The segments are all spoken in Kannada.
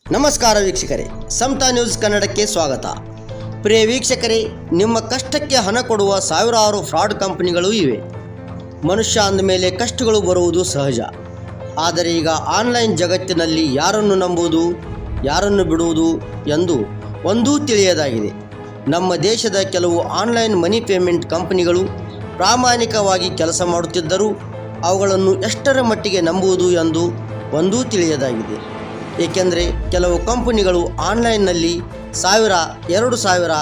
ನಮಸ್ಕಾರ ವೀಕ್ಷಕರೇ, ಸಮತಾ ನ್ಯೂಸ್ ಕನ್ನಡಕ್ಕೆ ಸ್ವಾಗತ. ಪ್ರಿಯ ವೀಕ್ಷಕರೇ, ನಿಮ್ಮ ಕಷ್ಟಕ್ಕೆ ಹಣ ಕೊಡುವ ಸಾವಿರಾರು ಫ್ರಾಡ್ ಕಂಪನಿಗಳು ಇವೆ. ಮನುಷ್ಯ ಅಂದಮೇಲೆ ಕಷ್ಟಗಳು ಬರುವುದು ಸಹಜ. ಆದರೆ ಈಗ ಆನ್ಲೈನ್ ಜಗತ್ತಿನಲ್ಲಿ ಯಾರನ್ನು ನಂಬುವುದು, ಯಾರನ್ನು ಬಿಡುವುದು ಎಂದು ಒಂದೂ ತಿಳಿಯದಾಗಿದೆ. ನಮ್ಮ ದೇಶದ ಕೆಲವು ಆನ್ಲೈನ್ ಮನಿ ಪೇಮೆಂಟ್ ಕಂಪನಿಗಳು ಪ್ರಾಮಾಣಿಕವಾಗಿ ಕೆಲಸ ಮಾಡುತ್ತಿದ್ದರೂ ಅವುಗಳನ್ನು ಎಷ್ಟರ ಮಟ್ಟಿಗೆ ನಂಬುವುದು ಎಂದು ಒಂದೂ ತಿಳಿಯದಾಗಿದೆ. ಏಕೆಂದರೆ ಕೆಲವು ಕಂಪನಿಗಳು ಆನ್ಲೈನ್ನಲ್ಲಿ 1000, 2000,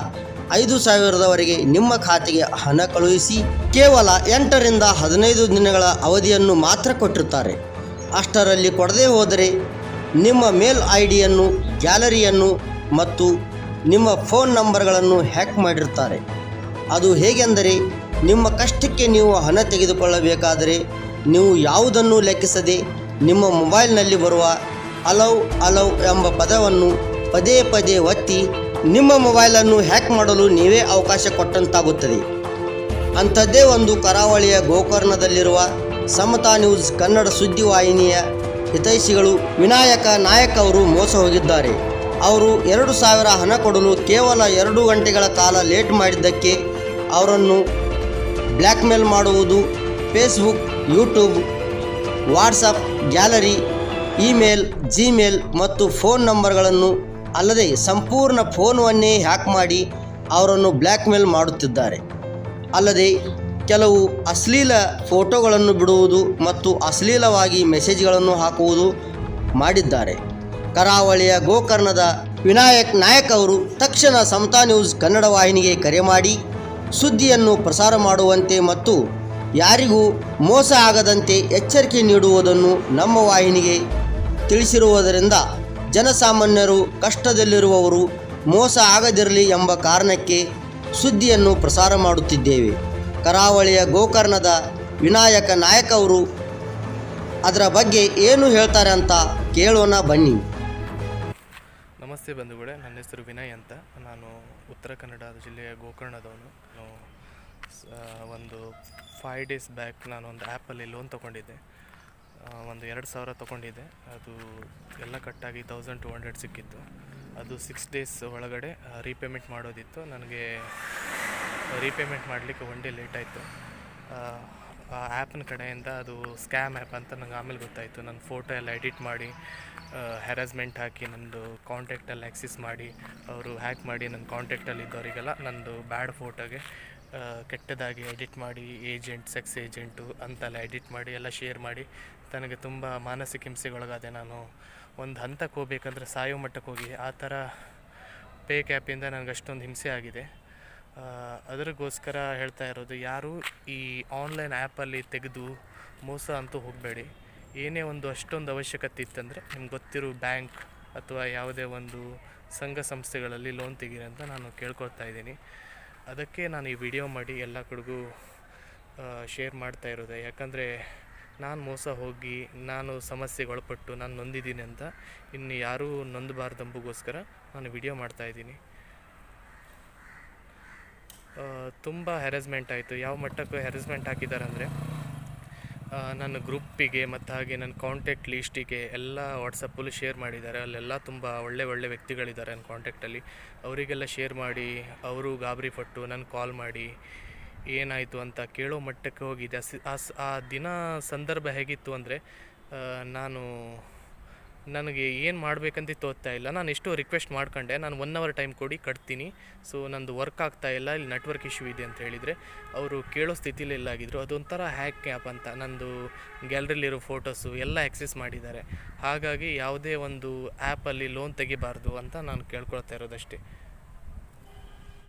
5000ದವರೆಗೆ ನಿಮ್ಮ ಖಾತೆಗೆ ಹಣ ಕಳುಹಿಸಿ ಕೇವಲ 8 ರಿಂದ 15 ದಿನಗಳ ಅವಧಿಯನ್ನು ಮಾತ್ರ ಕೊಟ್ಟಿರುತ್ತಾರೆ. ಅಷ್ಟರಲ್ಲಿ ಕೊಡದೇ ಹೋದರೆ ನಿಮ್ಮ ಮೇಲ್ ಐಡಿಯನ್ನು, ಗ್ಯಾಲರಿಯನ್ನು ಮತ್ತು ನಿಮ್ಮ ಫೋನ್ ನಂಬರ್ಗಳನ್ನು ಹ್ಯಾಕ್ ಮಾಡಿರ್ತಾರೆ. ಅದು ಹೇಗೆಂದರೆ, ನಿಮ್ಮ ಕಷ್ಟಕ್ಕೆ ನೀವು ಹಣ ತೆಗೆದುಕೊಳ್ಳಬೇಕಾದರೆ ನೀವು ಯಾವುದನ್ನು ಲೆಕ್ಕಿಸದೆ ನಿಮ್ಮ ಮೊಬೈಲ್ನಲ್ಲಿ ಬರುವ ಅಲೌ ಎಂಬ ಪದವನ್ನು ಪದೇ ಪದೇ ಒತ್ತಿ ನಿಮ್ಮ ಮೊಬೈಲನ್ನು ಹ್ಯಾಕ್ ಮಾಡಲು ನೀವೇ ಅವಕಾಶ ಕೊಟ್ಟಂತಾಗುತ್ತದೆ. ಅಂಥದ್ದೇ ಒಂದು ಕರಾವಳಿಯ ಗೋಕರ್ಣದಲ್ಲಿರುವ ಸಮತಾ ನ್ಯೂಸ್ ಕನ್ನಡ ಸುದ್ದಿವಾಹಿನಿಯ ಹಿತೈಷಿಗಳು ವಿನಾಯಕ ನಾಯಕ್ ಅವರು ಮೋಸ ಹೋಗಿದ್ದಾರೆ. ಅವರು 2000 ಹಣ ಕೊಡಲು ಕೇವಲ 2 ಗಂಟೆಗಳ ಕಾಲ ಲೇಟ್ ಮಾಡಿದ್ದಕ್ಕೆ ಅವರನ್ನು ಬ್ಲ್ಯಾಕ್ಮೇಲ್ ಮಾಡುವುದು, Facebook, YouTube, WhatsApp, gallery, email, Gmail ಮತ್ತು ಫೋನ್ ನಂಬರ್ಗಳನ್ನು ಅಲ್ಲದೆ ಸಂಪೂರ್ಣ ಫೋನವನ್ನೇ ಹ್ಯಾಕ್ ಮಾಡಿ ಅವರನ್ನು ಬ್ಲ್ಯಾಕ್ಮೇಲ್ ಮಾಡುತ್ತಿದ್ದಾರೆ. ಅಲ್ಲದೆ ಕೆಲವು ಅಶ್ಲೀಲ ಫೋಟೋಗಳನ್ನು ಬಿಡುವುದು ಮತ್ತು ಅಶ್ಲೀಲವಾಗಿ ಮೆಸೇಜ್ಗಳನ್ನು ಹಾಕುವುದು ಮಾಡಿದ್ದಾರೆ. ಕರಾವಳಿಯ ಗೋಕರ್ಣದ ವಿನಾಯಕ್ ನಾಯಕ್ ಅವರು ತಕ್ಷಣ ಸಮತಾ ನ್ಯೂಸ್ ಕನ್ನಡ ವಾಹಿನಿಗೆ ಕರೆ ಮಾಡಿ ಸುದ್ದಿಯನ್ನು ಪ್ರಸಾರ ಮಾಡುವಂತೆ ಮತ್ತು ಯಾರಿಗೂ ಮೋಸ ಆಗದಂತೆ ಎಚ್ಚರಿಕೆ ನೀಡುವುದನ್ನು ನಮ್ಮ ವಾಹಿನಿಗೆ ತಿಳಿಸಿರುವುದರಿಂದ ಜನಸಾಮಾನ್ಯರು, ಕಷ್ಟದಲ್ಲಿರುವವರು ಮೋಸ ಆಗದಿರಲಿ ಎಂಬ ಕಾರಣಕ್ಕೆ ಸುದ್ದಿಯನ್ನು ಪ್ರಸಾರ ಮಾಡುತ್ತಿದ್ದೇವೆ. ಕರಾವಳಿಯ ಗೋಕರ್ಣದ ವಿನಾಯಕ ನಾಯಕ್ ಅವರು ಅದರ ಬಗ್ಗೆ ಏನು ಹೇಳ್ತಾರೆ ಅಂತ ಕೇಳೋಣ ಬನ್ನಿ. ನಮಸ್ತೆ ಬಂಧುಗಳೇ, ನನ್ನ ಹೆಸರು ವಿನಯ್ ಅಂತ. ನಾನು ಉತ್ತರ ಕನ್ನಡ ಜಿಲ್ಲೆಯ ಗೋಕರ್ಣದವನು. ಒಂದು 5 ಡೇಸ್ ಬ್ಯಾಕ್ ನಾನು ಒಂದು ಆ್ಯಪಲ್ಲಿ ಲೋನ್ ತೊಗೊಂಡಿದ್ದೆ. ಒಂದು 2000 ತೊಗೊಂಡಿದ್ದೆ. ಅದು ಎಲ್ಲ ಕಟ್ಟಾಗಿ 1200 ಸಿಕ್ಕಿತ್ತು. ಅದು 6 ಡೇಸ್ ಒಳಗಡೆ ರೀಪೇಮೆಂಟ್ ಮಾಡೋದಿತ್ತು. ನನಗೆ ರೀಪೇಮೆಂಟ್ ಮಾಡಲಿಕ್ಕೆ 1 ಡೇ ಲೇಟ್ ಆಯಿತು. ಆ ಆ್ಯಪ್ನ ಕಡೆಯಿಂದ ಅದು ಸ್ಕ್ಯಾಮ್ ಆ್ಯಪ್ ಅಂತ ನನಗೆ ಆಮೇಲೆ ಗೊತ್ತಾಯಿತು. ನನ್ನ ಫೋಟೋ ಎಲ್ಲ ಎಡಿಟ್ ಮಾಡಿ ಹ್ಯಾರಾಸ್ಮೆಂಟ್ ಹಾಕಿ ನಂದು ಕಾಂಟ್ಯಾಕ್ಟಲ್ಲಿ ಆ್ಯಕ್ಸೆಸ್ ಮಾಡಿ ಅವರು ಹ್ಯಾಕ್ ಮಾಡಿ ನನ್ನ ಕಾಂಟ್ಯಾಕ್ಟಲ್ಲಿ ಇದ್ದವರಿಗೆಲ್ಲ ನಂದು ಬ್ಯಾಡ್ ಫೋಟೋಗೆ ಕೆಟ್ಟದಾಗಿ ಎಡಿಟ್ ಮಾಡಿ ಸೆಕ್ಸ್ ಏಜೆಂಟು ಅಂತೆಲ್ಲ ಎಡಿಟ್ ಮಾಡಿ ಎಲ್ಲ ಶೇರ್ ಮಾಡಿ ನನಗೆ ತುಂಬ ಮಾನಸಿಕ ಹಿಂಸೆಗೊಳಗಾದೆ. ನಾನು ಒಂದು ಹಂತಕ್ಕೆ ಹೋಗ್ಬೇಕಂದ್ರೆ ಸಾಯೋ ಮಟ್ಟಕ್ಕೆ ಹೋಗಿ ಆ ಥರ ಫೇಕ್ ಆ್ಯಪಿಂದ ನನಗೆ ಅಷ್ಟೊಂದು ಹಿಂಸೆ ಆಗಿದೆ. ಅದಕ್ಕೋಸ್ಕರ ಹೇಳ್ತಾ ಇರೋದು, ಯಾರು ಈ ಆನ್ಲೈನ್ ಆ್ಯಪಲ್ಲಿ ತೆಗೆದು ಮೋಸ ಅಂತೂ ಹೋಗಬೇಡಿ. ಏನೇ ಒಂದು ಅಷ್ಟೊಂದು ಅವಶ್ಯಕತೆ ಇತ್ತಂದರೆ ನಿಮ್ಗೆ ಗೊತ್ತಿರೋ ಬ್ಯಾಂಕ್ ಅಥವಾ ಯಾವುದೇ ಒಂದು ಸಂಘ ಸಂಸ್ಥೆಗಳಲ್ಲಿ ಲೋನ್ ತೆಗೀರಿ ಅಂತ ನಾನು ಕೇಳ್ಕೊಳ್ತಾ ಇದ್ದೀನಿ. ಅದಕ್ಕೆ ನಾನು ಈ ವಿಡಿಯೋ ಮಾಡಿ ಎಲ್ಲ ಕಡೆಗೂ ಶೇರ್ ಮಾಡ್ತಾ ಇರೋದೆ. ಯಾಕಂದರೆ ನಾನು ಮೋಸ ಹೋಗಿ ನಾನು ಸಮಸ್ಯೆಗೆ ಒಳಪಟ್ಟು ನಾನು ನೊಂದಿದ್ದೀನಿ ಅಂತ ಇನ್ನು ಯಾರೂ ನೊಂದಬಾರ್ದಂಬುಗೋಸ್ಕರ ನಾನು ವಿಡಿಯೋ ಮಾಡ್ತಾಯಿದ್ದೀನಿ. ತುಂಬ ಹ್ಯಾರಾಸ್ಮೆಂಟ್ ಆಯಿತು. ಯಾವ ಮಟ್ಟಕ್ಕೆ ಹ್ಯಾರಾಸ್ಮೆಂಟ್ ಹಾಕಿದ್ದಾರೆ ಅಂದರೆ, ನನ್ನ ಗ್ರೂಪಿಗೆ ಮತ್ತು ಹಾಗೆ ನನ್ನ ಕಾಂಟ್ಯಾಕ್ಟ್ ಲೀಸ್ಟಿಗೆ ಎಲ್ಲ ವಾಟ್ಸಪ್ಪಲ್ಲಿ ಶೇರ್ ಮಾಡಿದ್ದಾರೆ. ಅಲ್ಲೆಲ್ಲ ತುಂಬ ಒಳ್ಳೆ ವ್ಯಕ್ತಿಗಳಿದ್ದಾರೆ ನನ್ನ ಕಾಂಟ್ಯಾಕ್ಟಲ್ಲಿ. ಅವರಿಗೆಲ್ಲ ಶೇರ್ ಮಾಡಿ ಅವರು ಗಾಬರಿ ಪಟ್ಟು ನನಗೆ ಕಾಲ್ ಮಾಡಿ ಏನಾಯಿತು ಅಂತ ಕೇಳೋ ಮಟ್ಟಕ್ಕೆ ಹೋಗಿದೆ. ಆ ದಿನ ಸಂದರ್ಭ ಹೇಗಿತ್ತು ಅಂದರೆ, ನನಗೆ ಏನು ಮಾಡಬೇಕಂತ ತೋಚ್ತಾ ಇಲ್ಲ. ನಾನು ಎಷ್ಟೋ ರಿಕ್ವೆಸ್ಟ್ ಮಾಡ್ಕೊಂಡೆ, ನಾನು 1 hour ಟೈಮ್ ಕೊಡಿ ಕಟ್ತೀನಿ, ಸೊ ನಂದು ವರ್ಕ್ ಆಗ್ತಾಯಿಲ್ಲ, ಇಲ್ಲಿ ನೆಟ್ವರ್ಕ್ ಇಶ್ಯೂ ಇದೆ ಅಂತ ಹೇಳಿದರೆ ಅವರು ಕೇಳೋ ಸ್ಥಿತಿಲಿ ಆಗಿದ್ದರು. ಅದೊಂಥರ ಹ್ಯಾಕ್ ಆ್ಯಪ್ ಅಂತ ನಂದು ಗ್ಯಾಲರಿಲಿರೋ ಫೋಟೋಸು ಎಲ್ಲ ಆ್ಯಕ್ಸೆಸ್ ಮಾಡಿದ್ದಾರೆ. ಹಾಗಾಗಿ ಯಾವುದೇ ಒಂದು ಆ್ಯಪಲ್ಲಿ ಲೋನ್ ತೆಗಿಬಾರ್ದು ಅಂತ ನಾನು ಕೇಳ್ಕೊಳ್ತಾ ಇರೋದಷ್ಟೇ.